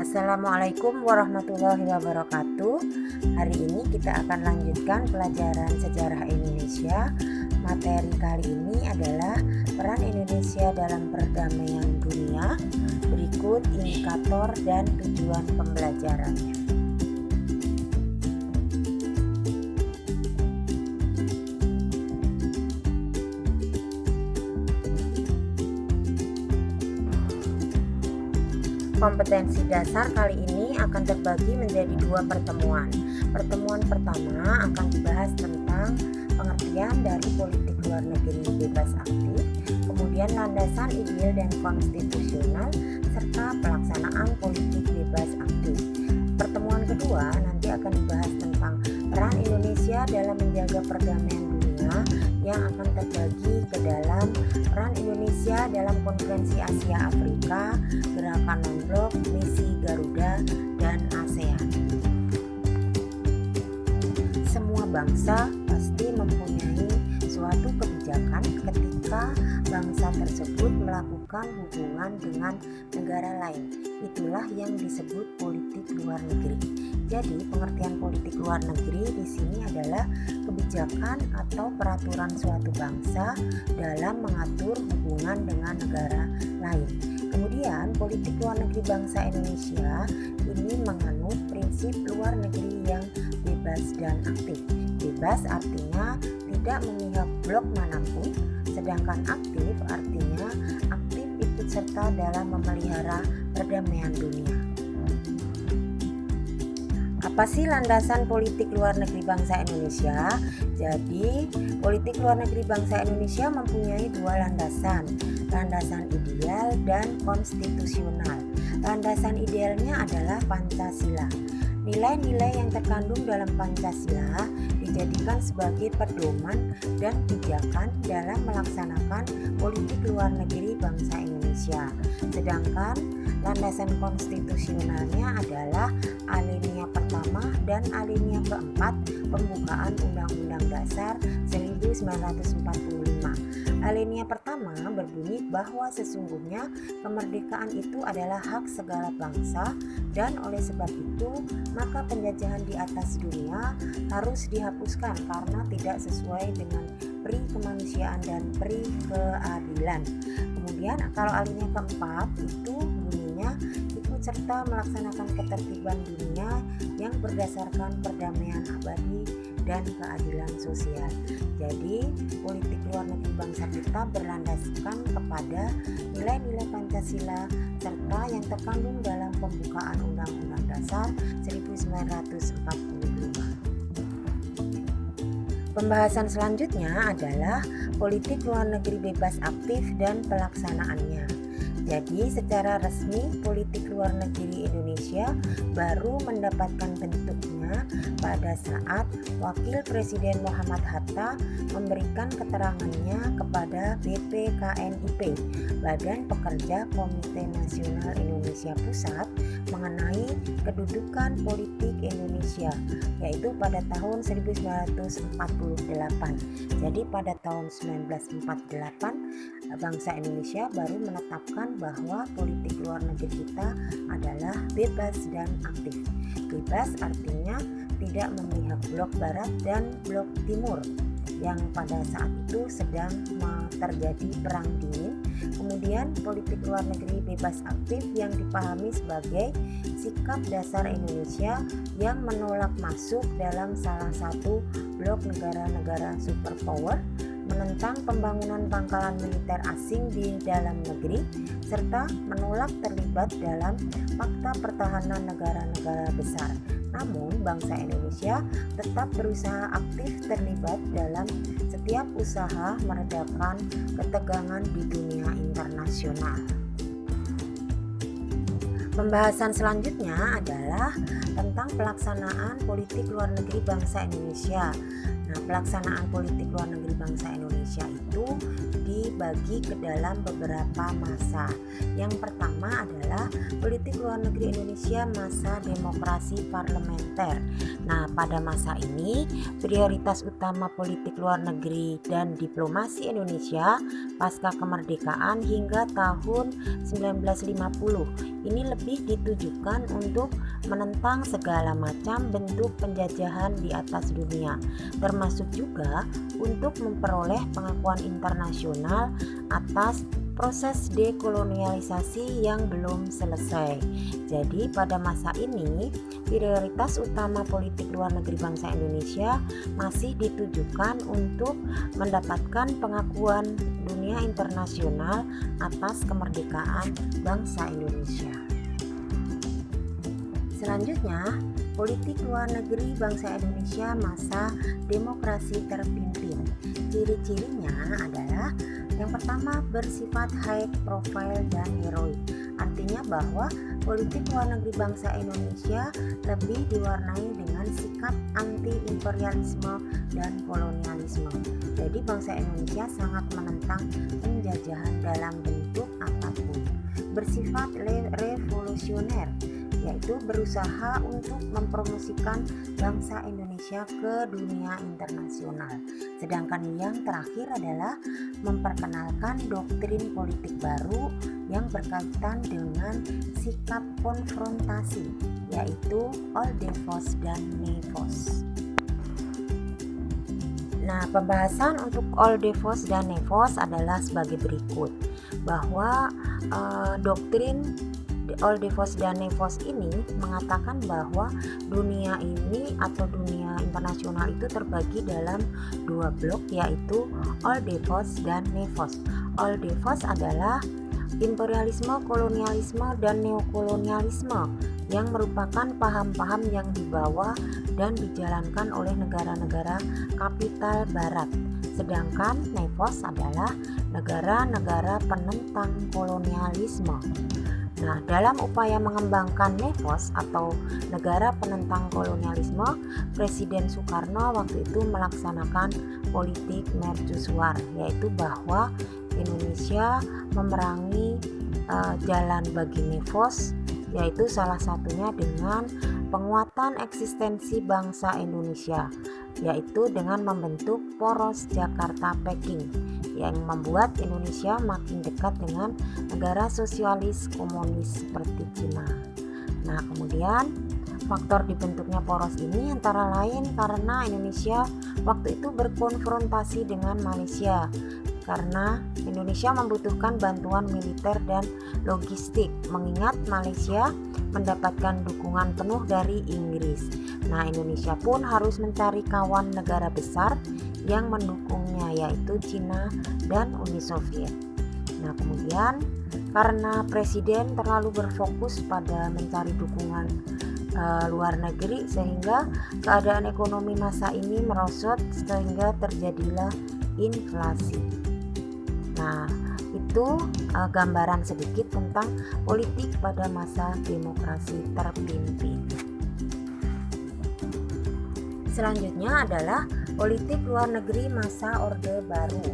Assalamualaikum warahmatullahi wabarakatuh. Hari ini kita akan lanjutkan pelajaran sejarah Indonesia. Materi kali ini adalah peran Indonesia dalam perdamaian dunia. Berikut indikator dan tujuan pembelajarannya. Kompetensi dasar kali ini akan terbagi menjadi dua pertemuan. Pertemuan pertama akan dibahas tentang pengertian dari politik luar negeri bebas aktif, kemudian landasan ideal dan konstitusional, serta pelaksanaan politik bebas aktif. Pertemuan kedua nanti akan dibahas tentang peran Indonesia dalam menjaga perdamaian dunia yang akan terbagi ke dalam peran Indonesia dalam Konferensi Asia Afrika, Gerakan Non-Blok, Misi Garuda, dan ASEAN. Semua bangsa pasti mempunyai suatu kebijakan ketika bangsa tersebut melakukan hubungan dengan negara lain. Itulah yang disebut politik luar negeri. Jadi, pengertian politik luar negeri di sini adalah kebijakan atau peraturan suatu bangsa dalam mengatur hubungan dengan negara lain. Kemudian, politik luar negeri bangsa Indonesia ini menganut prinsip luar negeri yang bebas dan aktif. Bebas artinya tidak memihak blok manapun, sedangkan aktif artinya aktif ikut serta dalam memelihara perdamaian dunia. Apa sih landasan politik luar negeri bangsa Indonesia? Jadi, politik luar negeri bangsa Indonesia mempunyai dua landasan, landasan ideal dan konstitusional. Landasan idealnya adalah Pancasila. Nilai-nilai yang terkandung dalam Pancasila dijadikan sebagai pedoman dan pijakan dalam melaksanakan politik luar negeri bangsa Indonesia. Sedangkan landasan konstitusionalnya adalah alinea pertama dan alinea keempat pembukaan Undang-Undang Dasar 1945. Alinea pertama berbunyi bahwa sesungguhnya kemerdekaan itu adalah hak segala bangsa, dan oleh sebab itu maka penjajahan di atas dunia harus dihapuskan karena tidak sesuai dengan pri kemanusiaan dan pri keadilan. Kemudian kalau alinea keempat itu bunyinya ikut serta melaksanakan ketertiban dunia yang berdasarkan perdamaian abadi dan keadilan sosial. Jadi, politik luar negeri bangsa kita berlandaskan kepada nilai-nilai Pancasila serta yang terkandung dalam pembukaan Undang-Undang Dasar 1945. Pembahasan selanjutnya adalah politik luar negeri bebas aktif dan pelaksanaannya. Jadi, secara resmi politik luar negeri Indonesia baru mendapatkan bentuknya pada saat Wakil Presiden Muhammad Hatta memberikan keterangannya kepada BPKNIP, Badan Pekerja Komite Nasional Indonesia Pusat, mengenai kedudukan politik Indonesia, yaitu pada tahun 1948. Jadi pada tahun 1948 bangsa Indonesia baru menetapkan bahwa politik luar negeri kita adalah bebas dan aktif. Bebas artinya tidak memihak blok barat dan blok timur yang pada saat itu sedang terjadi perang dingin. Kemudian politik luar negeri bebas aktif yang dipahami sebagai sikap dasar Indonesia yang menolak masuk dalam salah satu blok negara-negara superpower, menentang pembangunan pangkalan militer asing di dalam negeri, serta menolak terlibat dalam fakta pertahanan negara-negara besar. Namun, bangsa Indonesia tetap berusaha aktif terlibat dalam setiap usaha meredakan ketegangan di dunia internasional. Pembahasan selanjutnya adalah tentang pelaksanaan politik luar negeri bangsa Indonesia. Nah, pelaksanaan politik luar negeri bangsa Indonesia itu dibagi ke dalam beberapa masa. Yang pertama adalah politik politik luar negeri Indonesia masa demokrasi parlementer. Nah, pada masa ini prioritas utama politik luar negeri dan diplomasi Indonesia pasca kemerdekaan hingga tahun 1950 ini lebih ditujukan untuk menentang segala macam bentuk penjajahan di atas dunia, termasuk juga untuk memperoleh pengakuan internasional atas proses dekolonialisasi yang belum selesai. Jadi pada masa ini prioritas utama politik luar negeri bangsa Indonesia masih ditujukan untuk mendapatkan pengakuan dunia internasional atas kemerdekaan bangsa Indonesia. Selanjutnya, politik luar negeri bangsa Indonesia masa demokrasi terpimpin. Ciri-cirinya adalah yang pertama, bersifat high profile dan heroik. Artinya bahwa politik luar negeri bangsa Indonesia lebih diwarnai dengan sikap anti-imperialisme dan kolonialisme. Jadi bangsa Indonesia sangat menentang penjajahan dalam bentuk apapun. Bersifat revolusioner, yaitu berusaha untuk mempromosikan bangsa Indonesia ke dunia internasional. Sedangkan yang terakhir adalah memperkenalkan doktrin politik baru yang berkaitan dengan sikap konfrontasi, yaitu Oldevos dan Nevos. Nah, pembahasan untuk Oldevos dan Nevos adalah sebagai berikut, bahwa doktrin Oldevos dan Nevos ini mengatakan bahwa dunia ini atau dunia internasional itu terbagi dalam dua blok, yaitu Oldevos dan Nevos. Oldevos adalah imperialisme, kolonialisme, dan neokolonialisme yang merupakan paham-paham yang dibawa dan dijalankan oleh negara-negara kapital barat. Sedangkan Nevos adalah negara-negara penentang kolonialisme. Nah, dalam upaya mengembangkan Nevos atau negara penentang kolonialisme, Presiden Soekarno waktu itu melaksanakan politik mercusuar, yaitu bahwa Indonesia memerangi jalan bagi Nevos, yaitu salah satunya dengan penguatan eksistensi bangsa Indonesia, yaitu dengan membentuk poros Jakarta-Peking yang membuat Indonesia makin dekat dengan negara sosialis komunis seperti Cina. Nah, kemudian faktor dibentuknya poros ini antara lain karena Indonesia waktu itu berkonfrontasi dengan Malaysia, karena Indonesia membutuhkan bantuan militer dan logistik, mengingat Malaysia mendapatkan dukungan penuh dari Inggris. Nah, Indonesia pun harus mencari kawan negara besar yang mendukungnya, yaitu Cina dan Uni Soviet. Nah, kemudian karena presiden terlalu berfokus pada mencari dukungan luar negeri, sehingga keadaan ekonomi masa ini merosot sehingga terjadilah inflasi. Nah, itu gambaran sedikit tentang politik pada masa demokrasi terpimpin. Selanjutnya adalah politik luar negeri masa Orde Baru.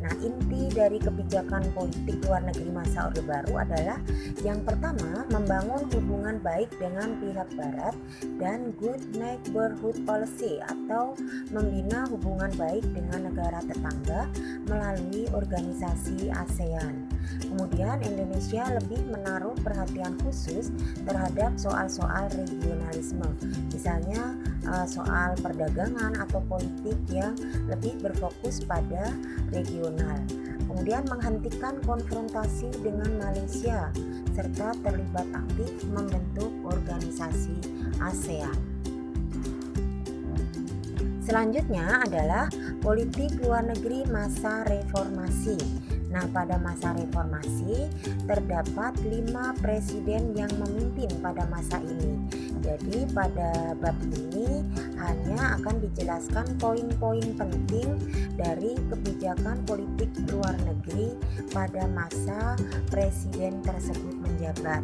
Nah, inti dari kebijakan politik luar negeri masa Orde Baru adalah yang pertama, membangun hubungan baik dengan pihak barat dan good neighborhood policy atau membina hubungan baik dengan negara tetangga melalui organisasi ASEAN. Kemudian Indonesia lebih menaruh perhatian khusus terhadap soal-soal regionalisme, misalnya soal perdagangan atau politik yang lebih berfokus pada regional. Kemudian menghentikan konfrontasi dengan Malaysia serta terlibat aktif membentuk organisasi ASEAN. Selanjutnya adalah politik luar negeri masa reformasi. Nah, pada masa reformasi terdapat 5 presiden yang memimpin pada masa ini. Jadi pada bab ini hanya akan dijelaskan poin-poin penting dari kebijakan politik luar negeri pada masa presiden tersebut menjabat.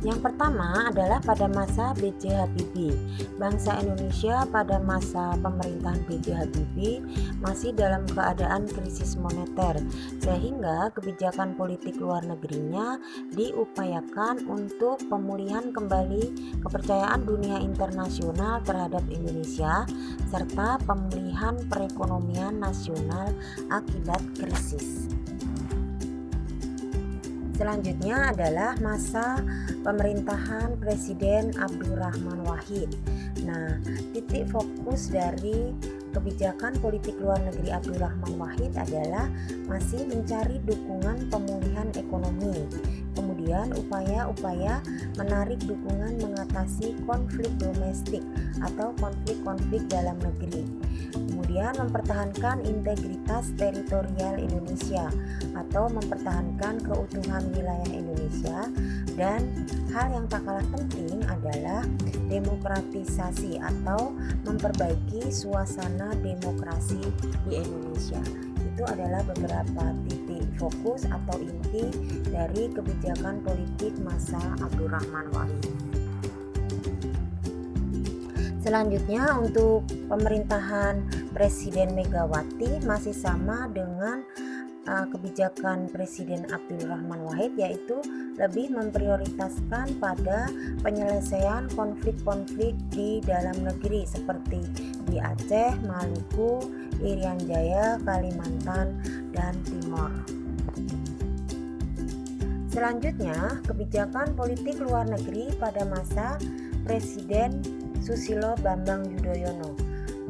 Yang pertama adalah pada masa B.J. Habibie. Bangsa Indonesia pada masa pemerintahan B.J. Habibie masih dalam keadaan krisis moneter, sehingga kebijakan politik luar negerinya diupayakan untuk pemulihan kembali kepercayaan dunia internasional terhadap Indonesia serta pemulihan perekonomian nasional akibat krisis. Selanjutnya adalah masa pemerintahan Presiden Abdurrahman Wahid. Nah, titik fokus dari kebijakan politik luar negeri Abdurrahman Wahid adalah masih mencari dukungan pemulihan ekonomi. Kemudian upaya-upaya menarik dukungan mengatasi konflik domestik atau konflik-konflik dalam negeri. Kemudian mempertahankan integritas teritorial Indonesia atau mempertahankan keutuhan wilayah Indonesia, dan hal yang tak kalah penting adalah demokratisasi atau memperbaiki suasana demokrasi di Indonesia. Itu adalah beberapa titik fokus atau inti dari kebijakan politik masa Abdurrahman Wahid. Selanjutnya untuk pemerintahan Presiden Megawati masih sama dengan kebijakan Presiden Abdurrahman Wahid, yaitu lebih memprioritaskan pada penyelesaian konflik-konflik di dalam negeri seperti di Aceh, Maluku, Irian Jaya, Kalimantan, dan Timor. Selanjutnya, kebijakan politik luar negeri pada masa Presiden Susilo Bambang Yudhoyono.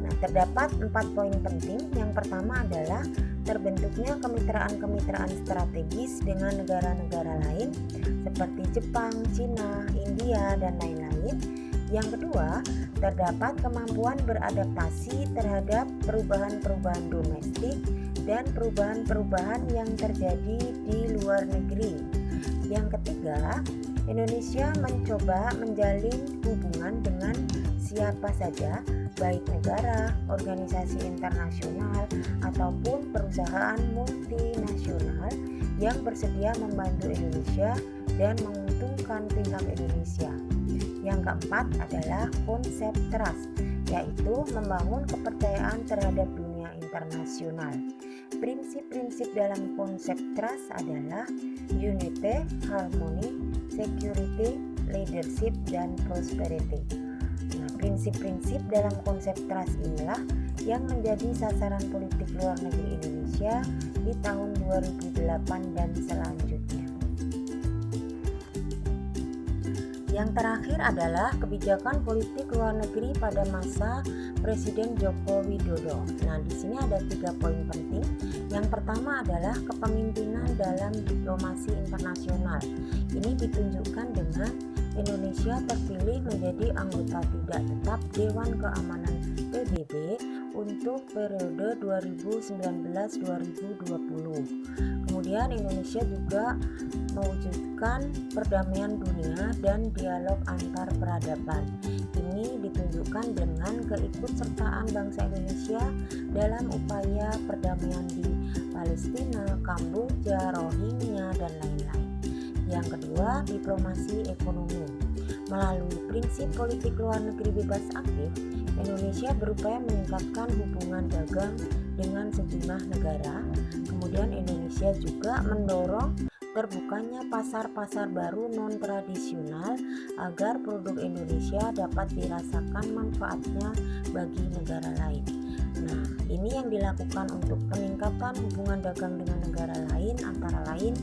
Nah, terdapat 4 poin penting. Yang pertama adalah terbentuknya kemitraan-kemitraan strategis dengan negara-negara lain seperti Jepang, Cina, India, dan lain-lain. Yang kedua, terdapat kemampuan beradaptasi terhadap perubahan-perubahan domestik dan perubahan-perubahan yang terjadi di luar negeri. Yang ketiga, Indonesia mencoba menjalin hubungan dengan siapa saja, baik negara, organisasi internasional, ataupun perusahaan multinasional yang bersedia membantu Indonesia dan menguntungkan pihak Indonesia. Yang keempat adalah konsep trust, yaitu membangun kepercayaan terhadap dunia internasional. Prinsip-prinsip dalam konsep trust adalah unity, harmony, security, leadership, dan prosperity. Nah, prinsip-prinsip dalam konsep trust inilah yang menjadi sasaran politik luar negeri Indonesia di tahun 2008 dan selanjutnya. Yang terakhir adalah kebijakan politik luar negeri pada masa Presiden Joko Widodo. Nah, di sini ada 3 poin penting. Yang pertama adalah kepemimpinan dalam diplomasi internasional. Ini ditunjukkan dengan Indonesia terpilih menjadi anggota tidak tetap Dewan Keamanan PBB untuk periode 2019-2020. Kemudian Indonesia juga mewujudkan perdamaian dunia dan dialog antar peradaban. Ini ditunjukkan dengan keikutsertaan bangsa Indonesia dalam upaya perdamaian di Palestina, Kamboja, Rohingya, dan lain-lain. Yang kedua, diplomasi ekonomi. Melalui prinsip politik luar negeri bebas aktif, Indonesia berupaya meningkatkan hubungan dagang dengan sejumlah negara. Kemudian Indonesia juga mendorong terbukanya pasar-pasar baru non-tradisional agar produk Indonesia dapat dirasakan manfaatnya bagi negara lain. Nah, ini yang dilakukan untuk peningkatan hubungan dagang dengan negara lain, antara lain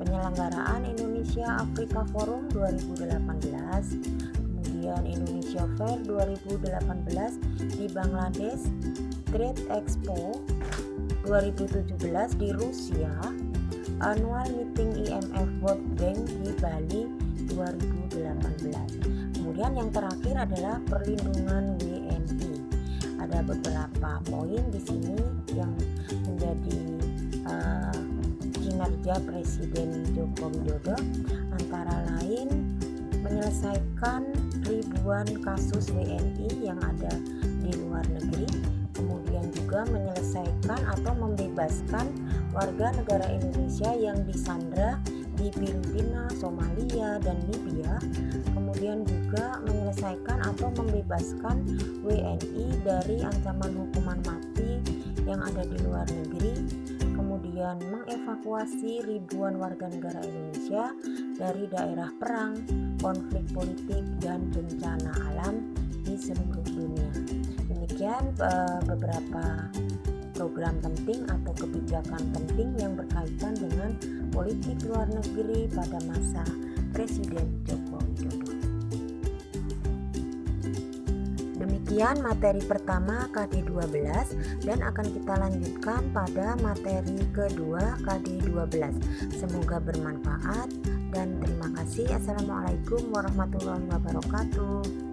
penyelenggaraan Indonesia Afrika Forum 2018, kemudian Indonesia Fair 2018 di Bangladesh, Trade Expo 2017 di Rusia, Annual Meeting IMF World Bank di Bali 2018. Kemudian yang terakhir adalah perlindungan WNI. Ada beberapa poin di sini yang menjadi kinerja Presiden Joko Widodo, antara lain menyelesaikan ribuan kasus WNI yang ada di luar negeri, kemudian juga menyelesaikan atau membebaskan warga negara Indonesia yang disandra di seperti Filipina, Somalia, dan Libya. Kemudian juga menyelesaikan atau membebaskan WNI dari ancaman hukuman mati yang ada di luar negeri. Kemudian mengevakuasi ribuan warga negara Indonesia dari daerah perang, konflik politik, dan bencana alam di seluruh dunia. Demikian beberapa program penting atau kebijakan penting yang berkaitan dengan politik luar negeri pada masa Presiden Joko Widodo. Demikian materi pertama KD12 dan akan kita lanjutkan pada materi kedua KD12. Semoga bermanfaat dan terima kasih. Assalamualaikum warahmatullahi wabarakatuh.